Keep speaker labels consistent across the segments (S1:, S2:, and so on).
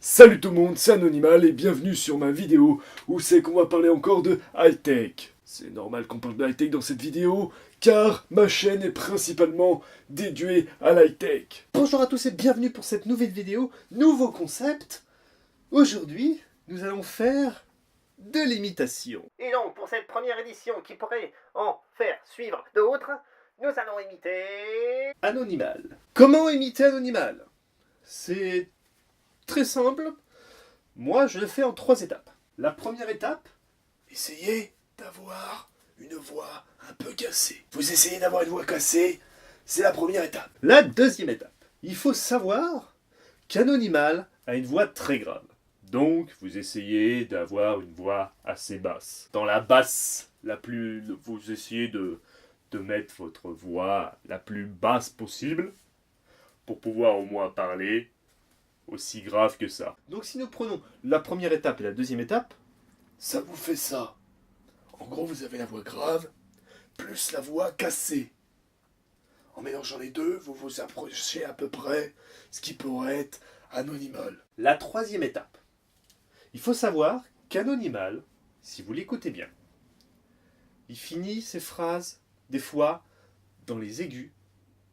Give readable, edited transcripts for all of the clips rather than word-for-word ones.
S1: Salut tout le monde, c'est Anonymal et bienvenue sur ma vidéo où c'est qu'on va parler encore de high-tech. C'est normal qu'on parle de high-tech dans cette vidéo car ma chaîne est principalement dédiée à l'high-tech. Bonjour à tous et bienvenue pour cette nouvelle vidéo, nouveau concept. Aujourd'hui, nous allons faire de l'imitation.
S2: Et donc, pour cette première édition qui pourrait en faire suivre d'autres, nous allons imiter...
S1: Anonymal. Comment imiter Anonymal? C'est très simple. Moi, je le fais en 3 étapes. La première étape, essayez d'avoir une voix un peu cassée. Vous essayez d'avoir une voix cassée, c'est la première étape. La deuxième étape, il faut savoir qu'Anonymal a une voix très grave. Donc, vous essayez d'avoir une voix assez basse. Dans la basse, vous essayez de mettre votre voix la plus basse possible pour pouvoir au moins parler aussi grave que ça. Donc si nous prenons la première étape et la deuxième étape, ça vous fait ça. En gros, vous avez la voix grave, plus la voix cassée. En mélangeant les deux, vous vous approchez à peu près ce qui pourrait être Anonymal. La troisième étape. Il faut savoir qu'Anonymal, si vous l'écoutez bien, il finit ses phrases des fois dans les aigus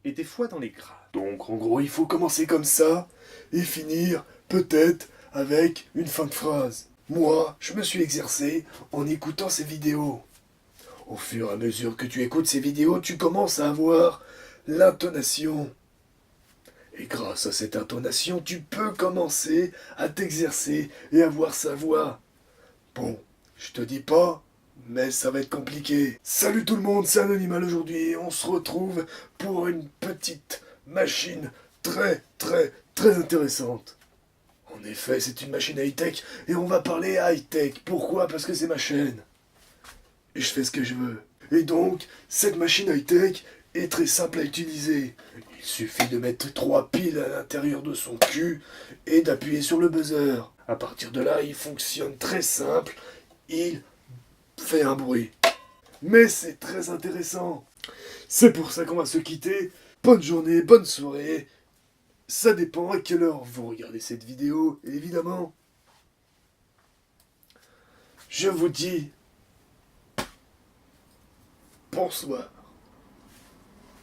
S1: et des fois dans les graves. Donc en gros, il faut commencer comme ça et finir peut-être avec une fin de phrase. Moi, je me suis exercé en écoutant ces vidéos. Au fur et à mesure que tu écoutes ces vidéos, tu commences à avoir l'intonation. Et grâce à cette intonation, tu peux commencer à t'exercer et avoir sa voix. Bon, je te dis pas, mais ça va être compliqué. Salut tout le monde, c'est Anonymal aujourd'hui et on se retrouve pour une petite machine très intéressante. En effet, c'est une machine high-tech et on va parler high-tech. Pourquoi? Parce que c'est ma chaîne. Et je fais ce que je veux. Et donc, cette machine high-tech est très simple à utiliser. Il suffit de mettre 3 piles à l'intérieur de son cul et d'appuyer sur le buzzer. À partir de là, il fonctionne très simple. Il fait un bruit. Mais c'est très intéressant. C'est pour ça qu'on va se quitter. Bonne journée, bonne soirée. Ça dépend à quelle heure vous regardez cette vidéo. Et évidemment, je vous dis bonsoir.